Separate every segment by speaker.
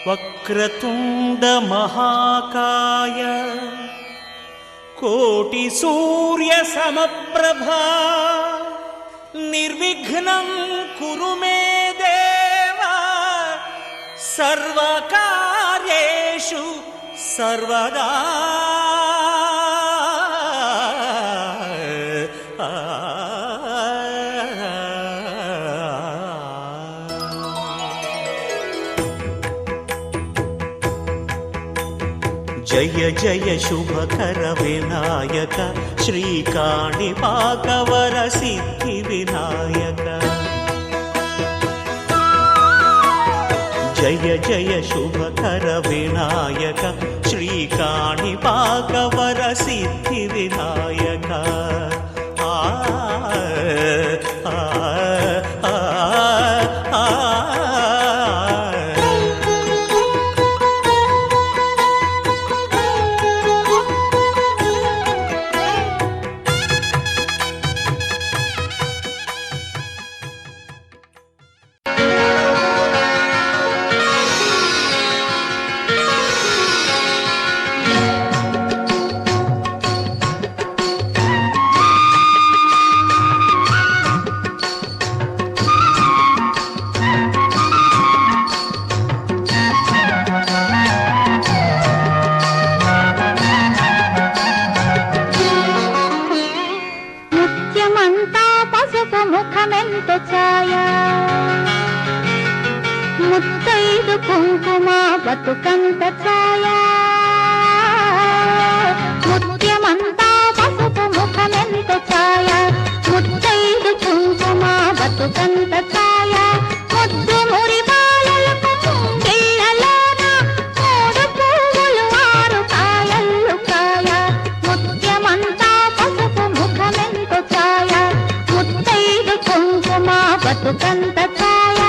Speaker 1: వక్రతుండ మహాకాయ కోటి సూర్య సమప్రభా నిర్విఘ్నం కురు మే దేవ సర్వకార్యేషు సర్వదా. జయ జయ శుభకర వినాయక శ్రీకాణిపాకవర సిద్ధి వినాయక. జయ జయ శుభకర వినాయక శ్రీకాణిపాకవర సిద్ధి వినాయక.
Speaker 2: ముత్తైదు కుంకుమ బతుకంత ఛాయ ముత్యమంతా పసుపు ముఖమెంత ఛాయ ముత్తైదు కుంకుమ బతుకంత ఛాయ ముద్దు మురి బాలలకు ముంగిళ్ళలోన మూడు పువ్వులు ఆరు కాయలు కాయ ముత్యమంతా పసుపు ముఖమెంత ఛాయ ముత్తైదు కుంకుమ బతుకంత ఛాయ.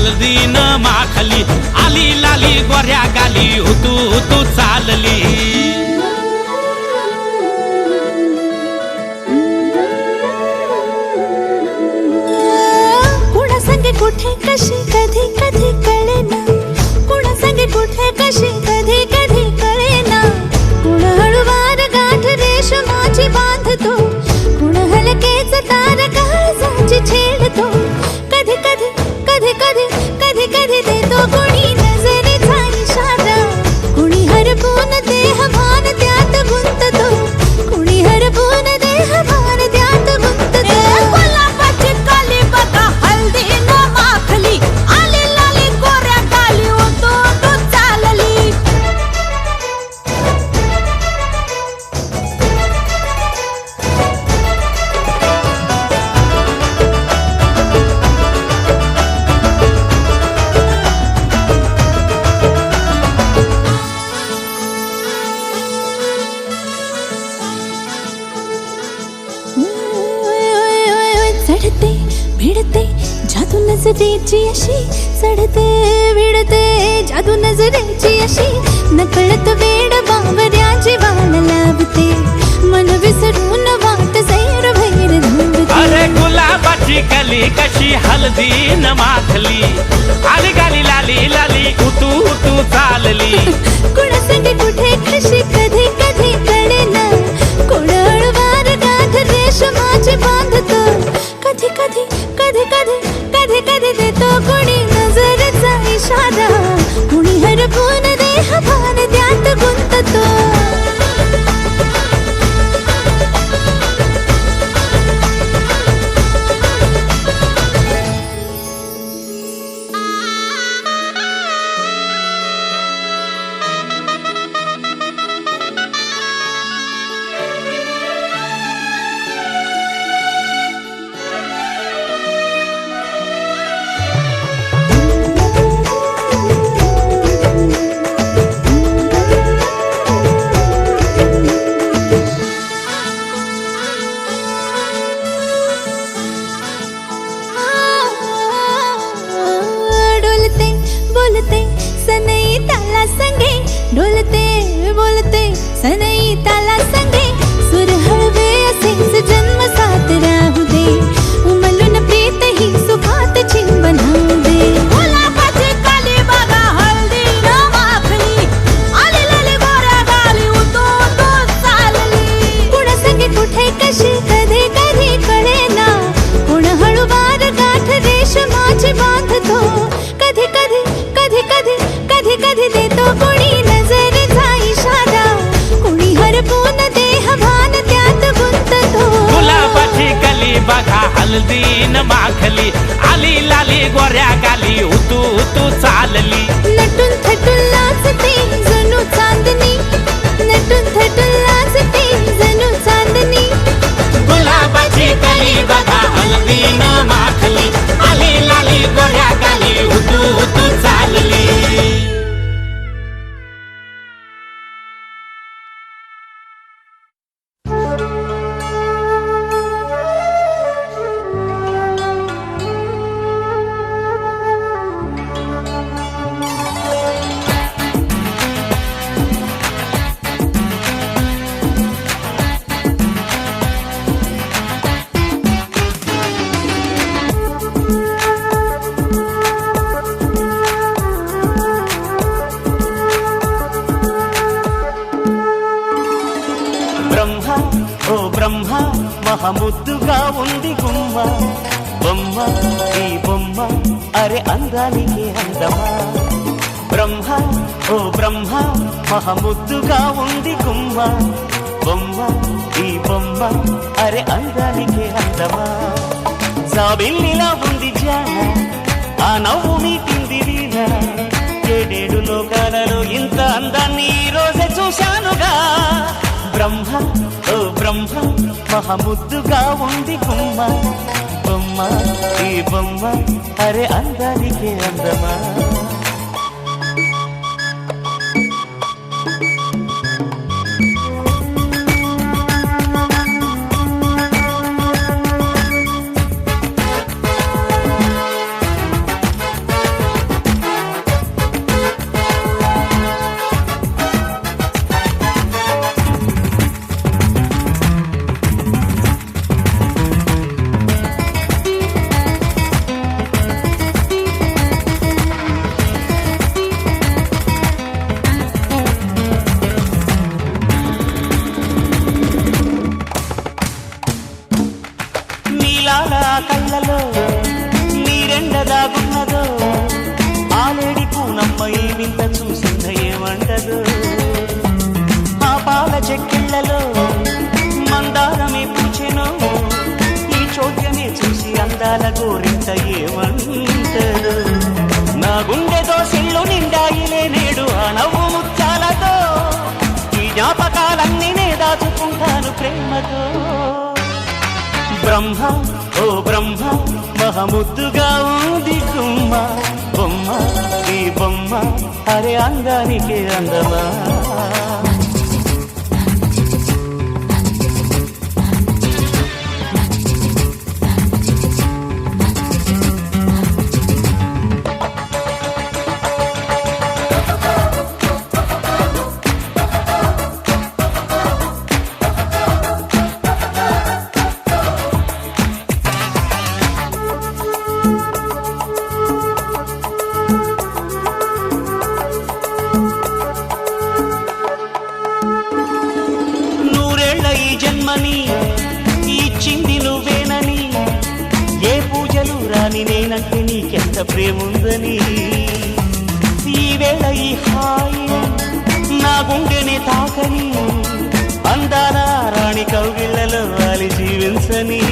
Speaker 3: हळदीन माखली आली लाली गोऱ्या गाली उतू उतू चालली
Speaker 2: कुणा संगे कुठे कशी कधी कधी कळेना कुणा संगे कुठे कशी कधी कधी कळेना कुण हळूवार गाठ रेशमाची बांधतो कुण हलकेच तार काळजाची छेडतो कधी कधी कधी कधी कधी कधी देतो कुणी नजरेचा इशारा कुणी हरपून देह भान त्यात गुंततो कुणी हरपून देह भान त्यात गुंततो गुलाबाची काली बघा हल्दी न माखली आली लाली गोऱ्या गाली उतू उतू चालली चढते भिडते जादू नजरेची अशी चढते भिडते जादू नजरेची अशी नकळत वेड बावऱ्याची वाल लावते मन विसरून वाट सैर भैर धावते
Speaker 3: अरे गुलाबाची कली कशी हळदीन माखली आली गाली लाली लाली उतू उतू चालली
Speaker 2: कुणा संगे कुठे कशी कधी कधी कळेना कुण हळूवार गाठ रेशमाची बांधतो कधी कधी कधी कधी कधी कधी देतो कुणी नजरेचा इशारा कुणी हरपून देह भान त्यात गुंततो डोलते बोलते सनई ताला संगे डोलते बोलते सनई ताला संगे सुर हळवे असेच जन्म साथ राहू दे उमलून प्रीत ही सुखात चिंबन होऊ दे गुलाबाची काली बघा हळदी न माखली आली लाली गोऱ्या गाली उतू उतू चालली कुणा संगे कुठे कशी कधी कधी कळेना कुण हळूवार गाठ रेशमाची बांधतो कधी कधी कधी कधी कधी कधी देतो कुणी नजरेचा इशारा कुणी हरपून देह भान त्यात गुंततो
Speaker 3: गुलाबाची कली बघा हळदीन माखली आली लाली गोऱ्या गाली उतू उतू चालली
Speaker 2: नटून थटून लाजते जणू चांदणी नटून थटून लाजते जणू चांदणी
Speaker 3: गुलाबाची कली बघा हळदीन माखली आली लाली गोऱ्या गाली उतू उतू चालली
Speaker 1: బ్రహ్మ ఓ బ్రహ్మ మహముద్దుగా ఉంది గుమ్మ బొమ్మ ఈ బొమ్మ అరే అందానికి అందమా బ్రహ్మ ఓ బ్రహ్మ మహముద్దుగా ఉంది గుమ్మ బొమ్మ ఈ బొమ్మ అరే అందానికి అందమా జాబిల్లిలా ఉంది జాన ఆ నవ్వు మీటింది వీణ ఏడేడు లోకాలలో ఇంత అందాన్ని ఈ రోజే చూశానుగా బ్రహ్మ ఓ బ్రహ్మ మహముద్దుగా ఉంది గుమ్మ బొమ్మ ఈ బొమ్మ అరే అందానికి అందమా అందాల గోరింట ఏమంటారు నా గుండె దోసిళ్ళు నిండాయిలే నేడు ఆ నవ్వు ముత్యాలతో ఈ జ్ఞాపకాలన్నీ నే దాచుకుంటాను ప్రేమతో బ్రహ్మ ఓ బ్రహ్మ మహముద్దుగా ఉంది గుమ్మ బొమ్మ ఈ బొమ్మ అరే అందానికి అందమా జన్మని ఇచ్చింది నువ్వేనని ఏ పూజలు రాని నేనంటే నీకెంత ప్రేముందని ఈ వేళ ఈ హాయి నా గుండెని తాకని అందాల రాణి కౌగిళ్లలో వాలి జీవించని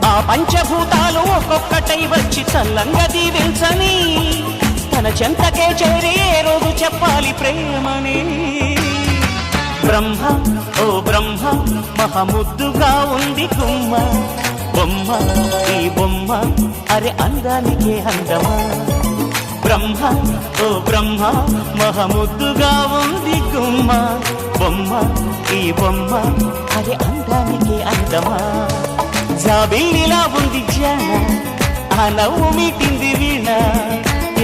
Speaker 1: ఆ పంచభూతాలు ఒక్కొక్కటై వచ్చి చల్లంగా దీవించని తన చెంతకే చేరి ఏ రోజు చెప్పాలి ప్రేమని బ్రహ్మ ఓ బ్రహ్మ మహముద్దుగా ఉంది గుమ్మ బొమ్మ ఈ బొమ్మ అరే అందానికే అందమా బ్రహ్మ ఓ బ్రహ్మ మహముద్దుగా ఉంది గుమ్మ బొమ్మ ఈ బొమ్మ అరే అందానికే అందమా జాబిల్లిలా ఉంది జాన ఆ నవ్వు మీటింది వీణ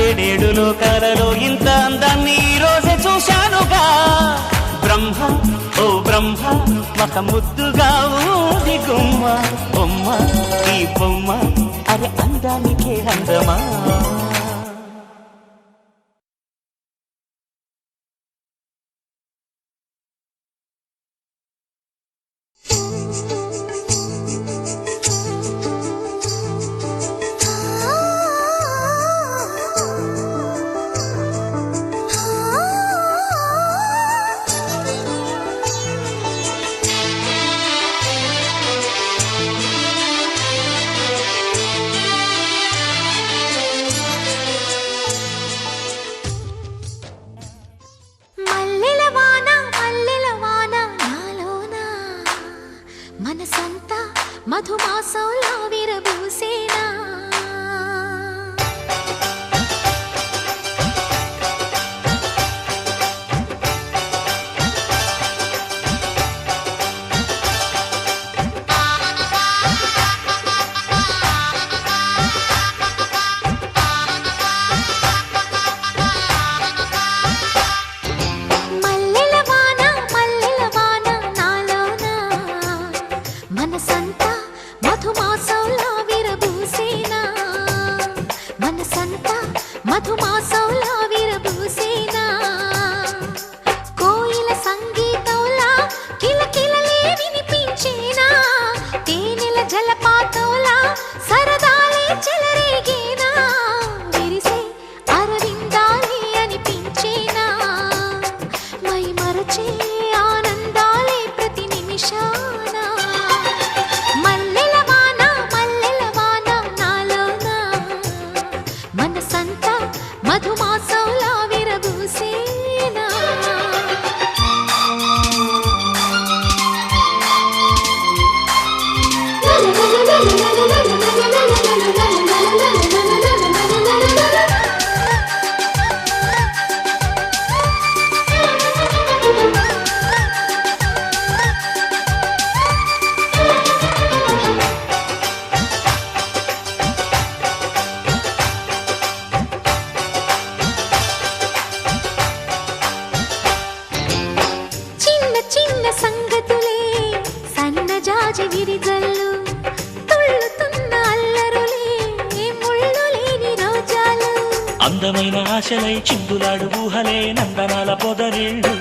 Speaker 1: ఏడేడు లోకాలలో ఇంత అందాన్ని ఈ రోజే చూశానుగా బ్రహ్మ ఓ బ్రహ్మ మహముద్దుగా ఊది గుమ్మ బొమ్మ ఈ బొమ్మ అరే అందానికే అందమా
Speaker 2: మధుమాసంలా విరబూసేనా మధుమాసంలా విరబూసేనా కోయిల సంగీతంలా కిలకిలలే వినిపించేనా తేనెల జలపాతంలా సరదాలే చెలరేగేనా విరిసే అరవిందాలే అనిపించేనా మై మరచే ఆనందాలే ప్రతి నిమిషాన మల్లెల వాన నాలోన మనసంతా మధుమాసంలా విరబూసేనా సంగతులే సన్నజాజి విరిజల్లు తుళ్ళుతున్న అల్లరులే ముళ్ళు లేని రోజాలు
Speaker 1: అందమైన ఆశలై చిందులాడు ఊహలే నందనాల పొదరిళ్ళు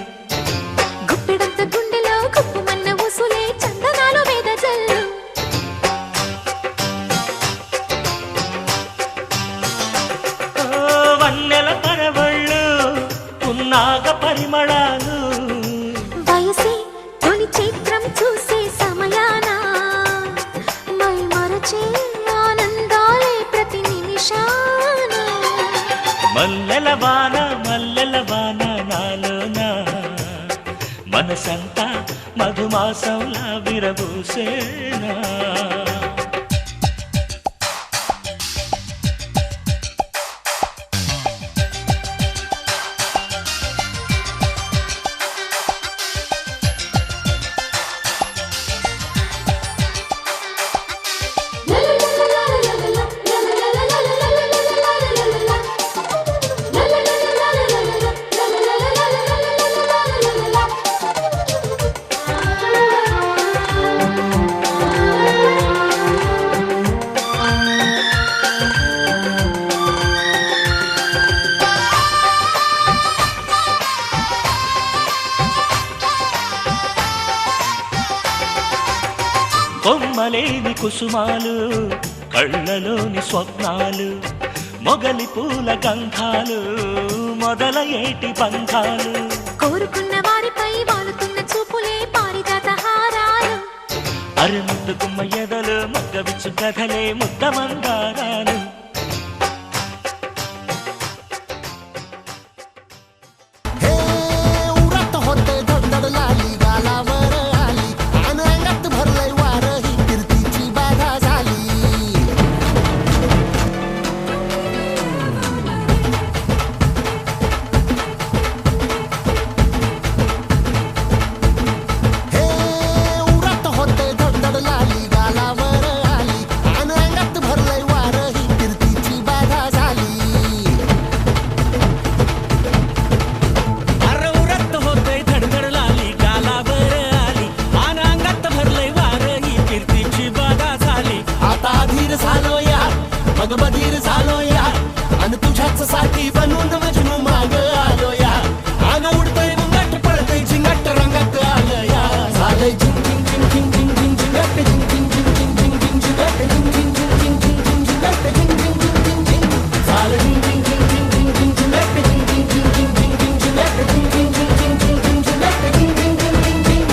Speaker 2: గుప్పెడంత గుండెలో గుప్పుమన్న ఉసులే చందనాలు వేదజల్లు
Speaker 1: వన్నెల పరవళ్ళు ఉన్నాగ పరిమళాలు
Speaker 2: వయసే తొలి చిత్రం చూసే సమయాన మై మరచే
Speaker 1: మల్లెల వాన నాలోన మనసంతా మధుమాసంలా విరబూసేనా కొమ్మలేని కుసుమాలు కళ్ళలోని స్వప్నాలు మొగలి పూల గంధాలు మొదలయేటి పంఖాలు
Speaker 2: కోరుకున్న వారిపై వాలుతున్న చూపులే పారిజాత హారాలు
Speaker 1: అరముద్దు గుమ్మ ఎదలు మగ్గవిచ్చు కథలే ముద్దమందారాలు
Speaker 3: बधीर झालो या आणि तुझ्याच साठी बनवून मजनू माग आलो या आग उडतय मुंगट पळतय झिंगट रंगात आलं या झालंय झिंग झिंग झिंग झिंग झिंग झिंग झिंगट झिंग झिंग झिंग झिंग झिंग झिंग झिंगट झिंग झिंग झिंग झिंग झिंग झिंग झिंगट झिंग झिंग झिंग झिंग झिंग झालं झिंग झिंग झिंग झिंग झिंग झिंग झिंगट झिंग झिंग झिंग झिंग झिंग झिंग झिंगट झिंग झिंग झिंग झिंग झिंग झिंग झिंग झिंगट झिंग झिंग झिंग झिंग झिंग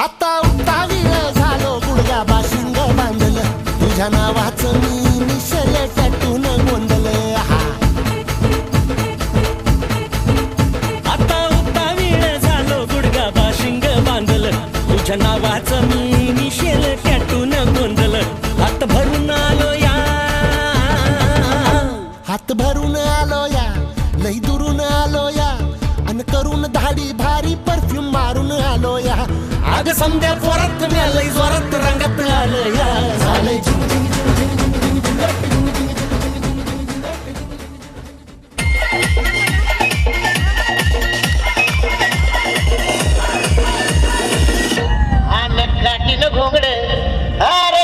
Speaker 3: आता उतावीळ झालो गुडगा बाशिंग बांधलं तुझ्या नावाचं मी निशल टॅटून गोंधलं
Speaker 1: आता उतावीळ झालो गुडगा बाशिंग बांधलं तुझ्या नावाचं मी निशेल टॅटून गोंधलं हात भरून आलो या
Speaker 3: हात भरून आलो या लई दुरून आलो या अन करून धाडी भारी परफ्यूम मारून आलो या आग संध्या जोरात मिळालंय जोरात रंगात आलं या झालंय झिंग झिंग झिंग झिंग झिंग झिंग झिंग झिंग झिंग घोंगड अरे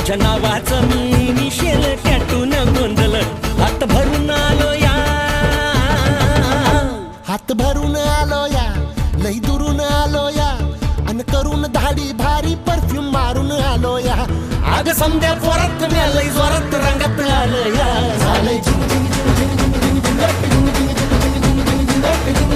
Speaker 1: तुझ्या नावाचं मी निशेल कॅटून गोंधळ हात भरून आलो या
Speaker 3: हात भरून आलो या लई दुरून आलो या अन करून धाडी भारी परफ्यूम मारून आलो या
Speaker 1: अग समद्या पोरात लई जोरात रंगात आलं या
Speaker 3: झालंय झिंग झिंग झिंग झिंग झिंग झिंग झिंग झिंग झिंग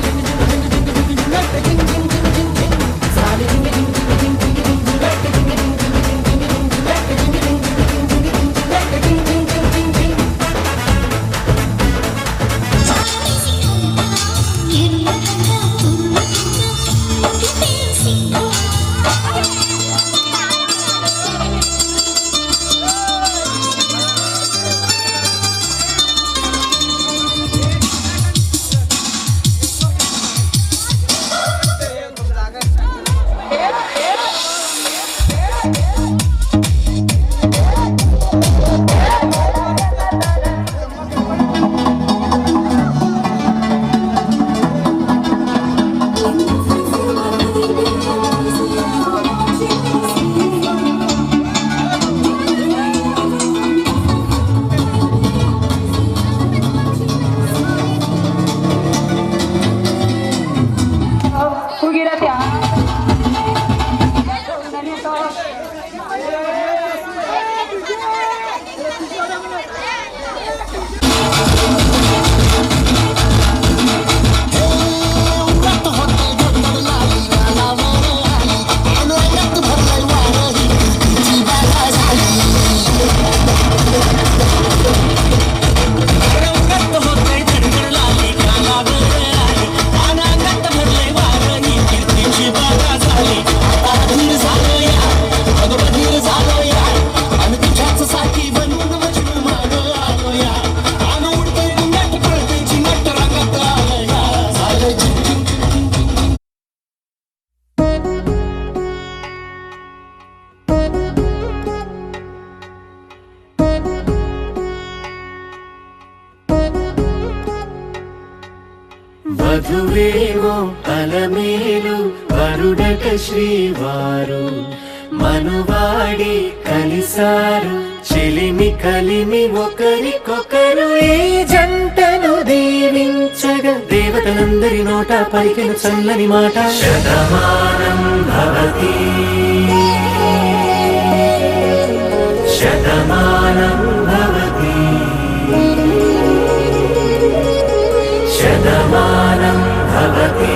Speaker 1: వధువేమో అలమేలు వరుడట శ్రీవారు మనువాడి కలిసారు చెలిమి కలిమి ఒకరికొకరు ఈ జంటను దీవించగా దేవతలందరి నోట పలికిన చల్లని మాట శతమానం భవతి శతమానం భవతి శతమానం భవతి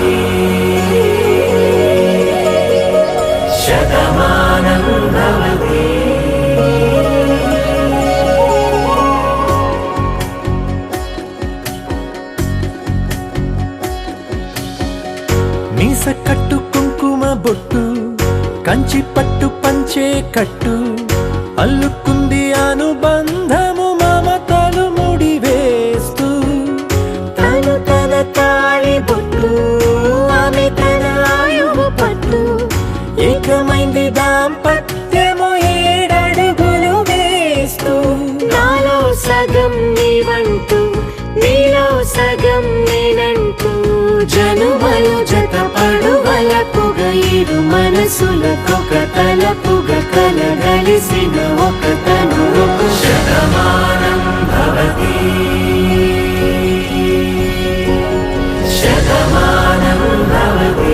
Speaker 1: శతమానం భవతి మీస కట్టు కుంకుమ బొట్టు కంచి పట్టు పంచే కట్టు అల్లుకుంది అనుబంధము మమతలు ముడివేస్తూ తను తన తాళి బొట్టు ఆమె తన ఆయువు పట్టు ఏకమైంది దాంపత్యము 7 అడుగులు వేస్తూ నాలో సగం నీవంటూ నీలో సగం నేనంటూ జనుమలు జతపడువలపుగ ఇరు మనసులకొక తలపుగ కలగలిసిన ఒక తను ఒక శతమానం భవతి శతమానం భవతి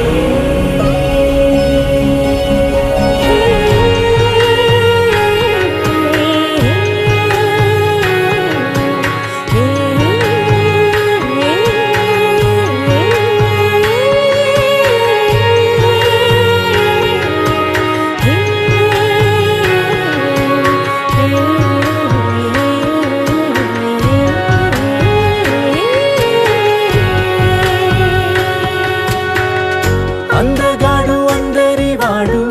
Speaker 1: అందగాడు అందరివాడు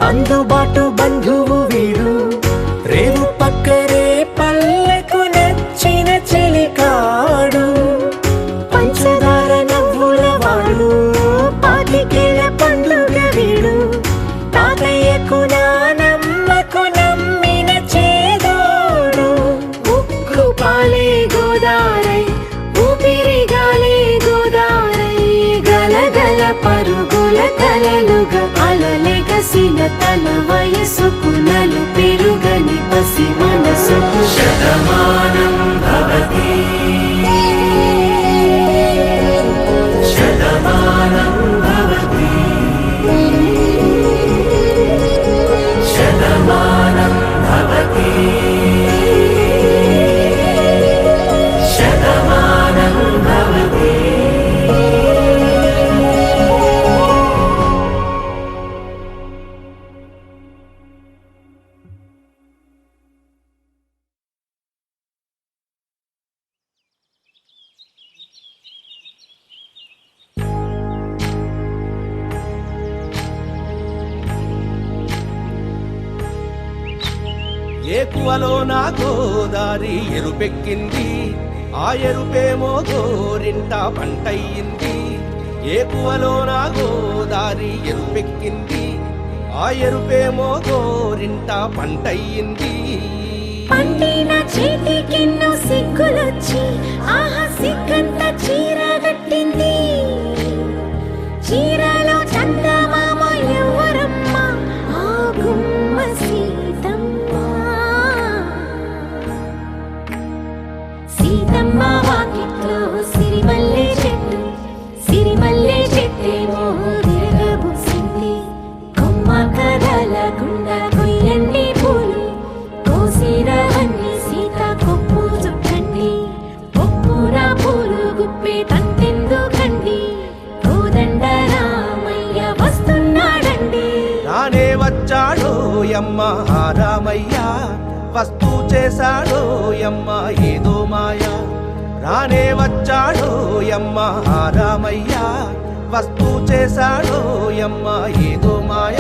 Speaker 1: అందుబాటు బంధువు వీడు రేవు పక్కరే పల్లెకు నచ్చిన చెలికాడు పంచదార నవ్వుల వాడు పాతికేల పండుగ వీడు తాతయ్యకు నానమ్మకు నమ్మిన చేదోడు ఉక్కు పాలే గోదారై ఊపిరి గాలే గోదారై గలగల పరుగుల కలలుగా అలలెగ
Speaker 2: వికసిన తన వయసుకు నలు పెరుగని పసి మనసుకు
Speaker 3: శతమానం భవతి శతమానం భవతి శతమానం భవతి శతమానం భవతి.
Speaker 1: ఏకువలో నా గోదారి ఎరుపెక్కింది, ఆ ఎరుపేమో గోరింట పంటయ్యింది. ఏకువలో నా గోదారి ఎరుపెక్కింది, ఆ ఎరుపేమో గోరింట పంటయ్యింది.
Speaker 2: పండిన చేతికెన్నో సిగ్గులొచ్చి ఆహా సిగ్గంత చీర కట్టింది. చీరలో చందమామ ఎవరమ్మ, ఆ గుమ్మ సీతమ్మ. సీతమ్మ వాకిట్లో సిరిమల్లె చెట్టు, సిరిమల్లె చెట్టేమో తిరగబూసింది. కొమ్మ కదలకుండా కొయ్యండి పూలు, కోసిరవన్నీ సీత కొప్పు చుట్టండి. కొప్పున పూలు గుప్పే తంతెందుకండి, కోదండ రామయ్య వస్తున్నాడండి.
Speaker 1: రానే వచ్చాడో యమ్మ ఆ రామయ్య, వస్తూ చేశాడో యమ్మ ఏదో మాయ. రానే వచ్చాడో యమ్మ ఆ రామయ్య, వస్తూ చేశాడో యమ్మ ఏదో మాయ.